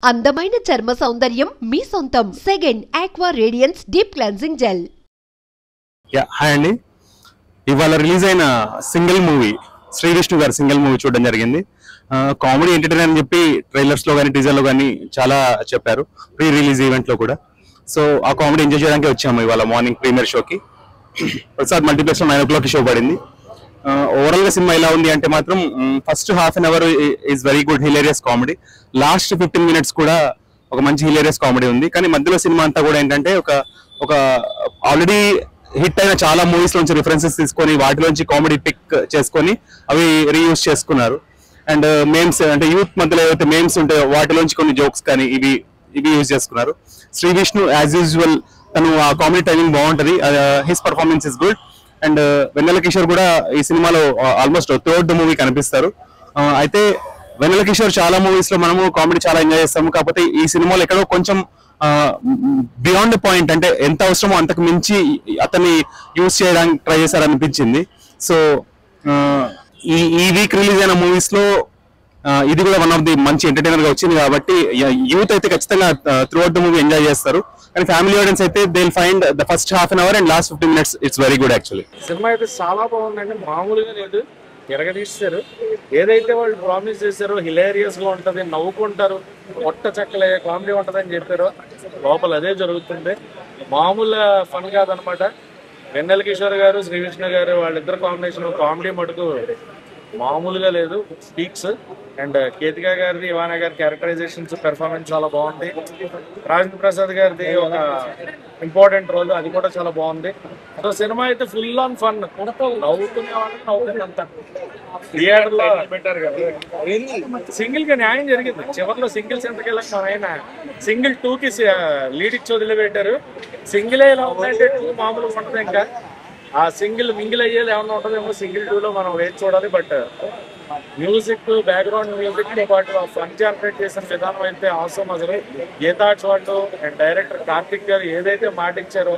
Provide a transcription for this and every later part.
అందమైన చర్మ సౌందర్యం మీ సొంతం. Second aqua radiance deep cleansing gel. Hi అండి, ఇవాళ రిలీజ్ అయిన సింగిల్ మూవీ శ్రీ విష్ణు గారి సింగిల్ మూవీ చూడడం జరిగింది. కామెడీ ఎంటర్టైనర్ అని చెప్పి ట్రైలర్స్ లో కానీ టీజర్ లో కానీ చాలా చెప్పారు, ప్రీ రిలీజ్ ఈవెంట్ లో కూడా. సో ఆ కామెడీ ఎంజాయ్ చేయడానికి వచ్చాము ఇవాళ మార్నింగ్ ప్రీమియర్ షోకి. ప్రసాద్ మల్టీప్లెక్స్ లో 9 o'clock షో పడింది. ఓవరాల్ గా సినిమా ఎలా ఉంది అంటే మాత్రం first half an hour is very good hilarious comedy. Last 15 minutes కూడా ఒక మంచి హిలేరియస్ కామెడీ ఉంది. కానీ మధ్యలో సినిమా అంతా కూడా ఏంటంటే ఒక ఆల్రెడీ హిట్ అయిన చాలా మూవీస్ నుంచి రిఫరెన్సెస్ తీసుకొని వాటిలోంచి కామెడీ పిక్ చేసుకొని అవి రీయూజ్ చేసుకున్నారు. అండ్ మేమ్స్ అంటే యూత్ మధ్యలో ఏవైతే మేమ్స్ ఉంటాయో వాటిలోంచి కొన్ని జోక్స్ కానీ ఇవి యూజ్ చేసుకున్నారు. శ్రీ విష్ణు యాజ్ యూజువల్ తను ఆ కామెడీ టైమింగ్ బాగుంటది, his performance is good. And Vennela Kishore కూడా ఈ సినిమాలో ఆల్మోస్ట్ థర్డ్ మూవీ కనిపిస్తారు. అయితే వెన్నెల కిషోర్ చాలా మూవీస్ లో మనము కామెడీ చాలా ఎంజాయ్ చేస్తాము, కాకపోతే ఈ సినిమాలో ఎక్కడో కొంచెం బియాండ్ పాయింట్, అంటే ఎంత అవసరమో అంతకు మించి అతన్ని యూజ్ చేయడానికి ట్రై చేశారనిపించింది. సో ఈ వీక్ రిలీజ్ అయిన మూవీస్ లో ఇది కూడా వన్ ఆఫ్ ది మంచి ఎంటర్టైనర్ గా వచ్చింది. కాబట్టి యూత్ అయితే ఖచ్చితంగా throughout the movie enjoy చేస్తారు. కానీ ఫ్యామిలీ ఆడియన్స్ అయితే they will find the first half an hour and last 15 minutes it's very good. Actually సినిమా అయితే చాలా బాగుందండి, మామూలుగా లేదు, ఎరగదీస్తారు. ఏదైతే వాళ్ళు ప్రామిస్ చేశారో హిలేరియస్ గా ఉంటది, నవ్వుకుంటారు, పొట్ట చెక్కలే కామెడీ ఉంటది అని చెప్పారో లోపల అదే జరుగుతుంది. మామూలు ఫన్ కాదనమాట. వెన్నెల కిషోర్ గారు, శ్రీ విష్ణు గారు వాళ్ళిద్దరు కాంబినేషన్ కామెడీ మటుకు మామూలుగా లేదు, స్పీక్స్. అండ్ కేతికా గారిది, ఇవానా గారి క్యారెక్టరైజేషన్స్, పెర్ఫార్మెన్స్ చాలా బాగుంది. రాజేంద్ర ప్రసాద్ గారిది ఒక ఇంపార్టెంట్ రోల్, అది కూడా చాలా బాగుంది. సో సినిమా అయితే ఫుల్ ఆన్ ఫన్, నవ్వుకునే వాళ్ళకి నవ్వుకునేంత. థియేటర్ లో పెట్టారు కదా, సింగిల్ గా న్యాయం జరిగింది. చివరిలో సింగిల్స్ ఎంతకి వెళ్ళక మన ఆయన సింగిల్ 2కి లీడ్ ఇచ్చి వదిలిపెట్టారు. సింగిల్ ఇలా ఉందంటే 2 మామూలుగా ఉంటుంది. ఇంకా ఆ సింగిల్ మింగిల్ అయ్యేది ఏమన్నా ఉంటుందేమో సింగిల్ 2లో మనం వేచి చూడాలి. బట్ మ్యూజిక్, బ్యాక్గ్రౌండ్ మ్యూజిక్ తో పాటు ఆ ఫన్ జనరేట్ చేసిన విధానం అయితే అవసరం. అసలు గీతా చోటు అండ్ డైరెక్టర్ కార్తిక్ గారు ఏదైతే మాట ఇచ్చారో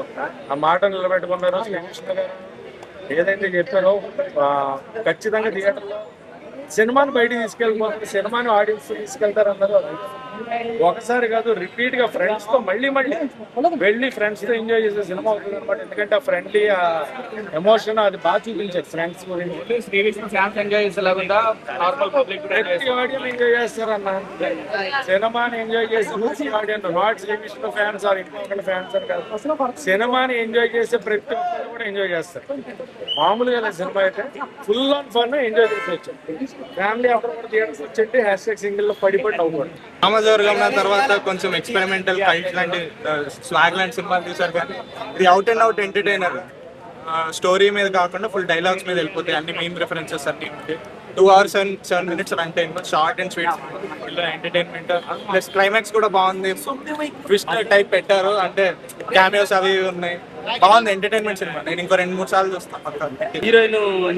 ఆ మాట నిలబెట్టుకున్నారో, శ్రీకృష్ణ గారు ఏదైతే చెప్పారో ఖచ్చితంగా థియేటర్లో సినిమాని బయటికి తీసుకెళ్ళిపోతారు, సినిమాని ఆడియన్స్ తీసుకెళ్తారు అందరూ. ఒకసారి కాదు, రిపీట్ గా ఫ్రెండ్స్ తో మళ్ళీ వెళ్ళి ఫ్రెండ్స్ తో ఎంజాయ్ చేసే సినిమా అవుతుంది అనమాట. ఎందుకంటే ఆ ఫ్రెండ్లీ ఎమోషన్ అది బాగా చూపించారు ఫ్రెండ్స్ గురించి. ఎంజాయ్ చేస్తారన్న సినిమాని ఎంజాయ్ చేసే audience, not Sree Vishnu fans or ఇంకొకటి ఫ్యాన్స్ అని కాదు, సినిమాని ఎంజాయ్ చేసే ప్రతి ఒక్కరు కూడా ఎంజాయ్ చేస్తారు. మామూలుగా సినిమా అయితే ఫుల్ ఆన్ ఫన్ ఎంజాయ్ చేసేయచ్చు. ఫ్యామిలీ అక్కడ కూడా థియేటర్స్ వచ్చి #సింగిల్ లో పడిపోయి అవ్వకూడదు. రామజోర్గం తర్వాత కొంచెం ఎక్స్పెరిమెంటల్ కల్ట్ లాంటి స్వాగ్ లాంటి సినిమాలు చూసారు, కానీ ఇది out and out entertainer. Story మీద కాకుండా ఫుల్ డైలాగ్స్ మీద వెళ్ళిపోతాయి, అన్ని మీమ్ రిఫరెన్సెస్ అన్ని ఉంటాయి. 2 hours and 7 minutes run time, short and sweet entertainment. Plus climax కూడా బాగుంది, ట్విస్ట్ టైప్ పెట్టారు, అంటే క్యామియోస్ అవి ఉన్నాయి. బాగుంది ఎంటర్టైన్మెంట్ సినిమా. నేను ఇంకో 2-3 సార్లు చూస్తాను.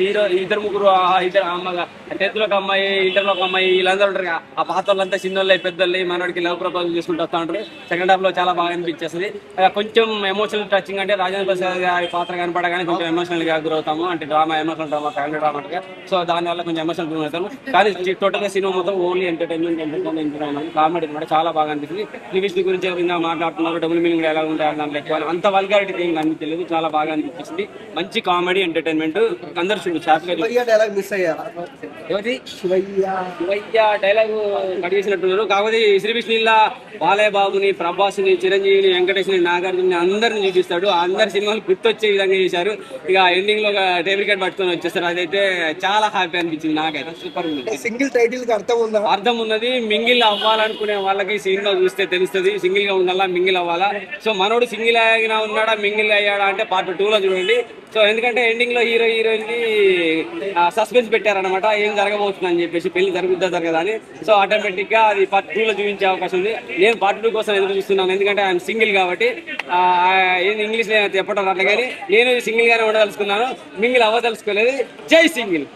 హీరో ఇద్దరు ముగ్గురు, ఇద్దరు అమ్మగా 10th లో ఒక అమ్మాయి, ఇంటర్ లో ఒక అమ్మాయి, వీళ్ళందరూ ఉంటారు. ఆ పాత వాళ్ళంతా చిన్నోళ్ళే, పెద్దోళ్ళే, మనోడికి లవ్ ప్రపోజల్ చేసుకుంటూ వస్తూ ఉంటారు. సెకండ్ హాఫ్ లో చాలా బాగా అనిపించేస్తుంది. కొంచెం ఎమోషనల్ టచింగ్, అంటే రాజేంద్ర ప్రసాద్ గారి పాత్ర కనపడగానే కొంచెం ఎమోషనల్ గా గురవుతాము, అంటే emotional drama, family drama. So దానివల్ల కొంచెం ఎమోషనల్ గురి అవుతాను. కానీ టోటల్ గా సినిమా మొత్తం ఓన్లీ ఎంటర్టైన్మెంట్ కామెడీ కూడా చాలా బాగా అనిపిస్తుంది. లివిష్ని గురించి ఎవరైనా మాట్లాడుతున్నారు, డబుల్ మీనింగ్ ఎలా ఉంటాయి దాంట్లో ఎక్కువ అంత వల్గారిటీ ఏం అనిపించలేదు, చాలా బాగా అనిపించింది. మంచి కామెడీ ఎంటర్టైన్మెంట్, అందరూ ఎవరి శివయ్య డైలాగ్ కట్ చేసినట్టున్నారు. కాకపోతే శ్రీ విష్ణుల్లా బాలయ్య బాబుని, ప్రభాస్ని, చిరంజీవిని, వెంకటేష్ని, నాగార్జుని అందరిని చూపిస్తాడు. అందరి సినిమాలు గుర్తొచ్చే విధంగా చేశారు. ఇక ఎండింగ్ లో టేబుల్ కార్డ్ పట్టుకొని వచ్చేస్తారు. అదైతే చాలా హ్యాపీ అనిపించింది నాకైతే. సూపర్ ఉంది. సింగిల్ టైటిల్ కి అర్థం ఉన్నది. మింగిల్ అవ్వాలనుకునే వాళ్ళకి సినిమా చూస్తే తెలుస్తుంది, సింగిల్ గా ఉండాలా, మింగిల్ అవ్వాలా. సో మనోడు సింగిల్ అయినా ఉన్నాడా, మింగిల్ అయ్యాడా అంటే Part 2 లో చూడండి. సో ఎందుకంటే ఎండింగ్ లో హీరోయిన్ కి సస్పెన్స్ పెట్టారనమాట, ఏం జరగబోతుంది అని చెప్పేసి, పెళ్లి జరుగుద్దా జరగదా అని. సో ఆటోమేటిక్ గా అది Part 2 లో చూపించే అవకాశం ఉంది. నేను Part 2 కోసం ఎదురు చూస్తున్నాను, ఎందుకంటే ఆయన సింగిల్ కాబట్టి. ఇంగ్లీష్ చెప్పడం అట్లా, కానీ నేను సింగిల్ గానే ఉండదలుచుకున్నాను, మింగిల్ అవ్వదలుచుకోలేదు. జై సింగిల్.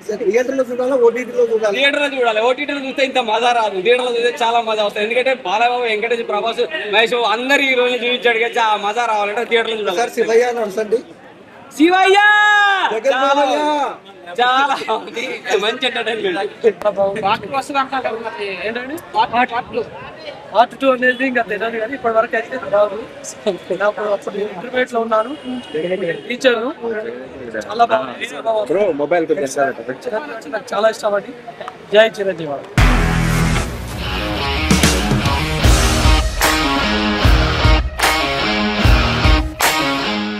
థియేటర్ లో చూడాలి, ఓటీటీలో చూడాలి. ఓటీటీలో చూస్తే ఇంత మజా రాదు, థియేటర్ లో చూస్తే చాలా మజా వస్తుంది. ఎందుకంటే బాలబాబు, వెంకటేష్, ప్రభాస్, మహేష్ అందరు ఈ రోజు చూపించాడు కదా, ఆ మజా రావాలంటే థియేటర్ లో చూడాలి. శివయ్య జగన్ మామయ్య చాలా మంచి ఎంటర్టైన్మెంట్. ఏంటండి పార్ట్ 2 అనేది ఇంకా తెలియదు కానీ ఇప్పటి వరకు అయితే రాదు. అప్పుడు ఇంటర్మీడియట్ లో ఉన్నాను, టీచర్ చాలా బాగుంది. మొబైల్ నాకు చాలా ఇష్టం అండి. జై చిరంజీవి.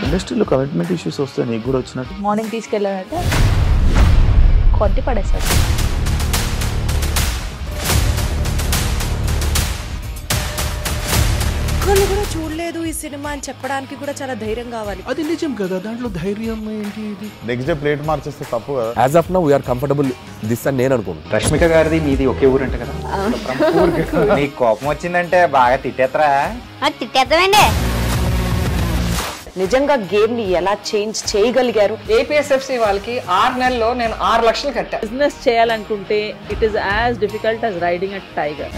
ఇండస్ట్రీలో కమిట్మెంట్ ఇష్యూస్ వస్తే నీకు కూడా వచ్చినట్టు మార్నింగ్ తీసుకెళ్ళానంటే కొట్టి పడేసాడు. ఒక్కళ్ళు కూడా చూడలేదు ఈ సినిమా అని చెప్పడానికి కూడా చాలా ధైర్యం కావాలి. అది నిజం కదా, దాంట్లో ధైర్యం ఏంటి? ఇది నెక్స్ట్ డే ప్లేట్ మార్చేస్తే తప్పు కదా. As of now we're comfortable this అని నేను అనుకుంటున్నాను. రష్మిక గారిది మీది ఒకే ఊరు అంటే కదా. నీకు కోపం వచ్చిందంటే బాగా తిట్టేత్తరా? తిట్టేద్దామండి. నిజంగా గేమ్ ని ఎలా చేంజ్ చేయగలిగారు? ఏపీఎస్ఎఫ్సి వాళ్ళకి 6 నెలల్లో నేను 6 లక్షలు కట్టా. బిజినెస్ చేయాలనుకుంటే it is as difficult as riding a tiger.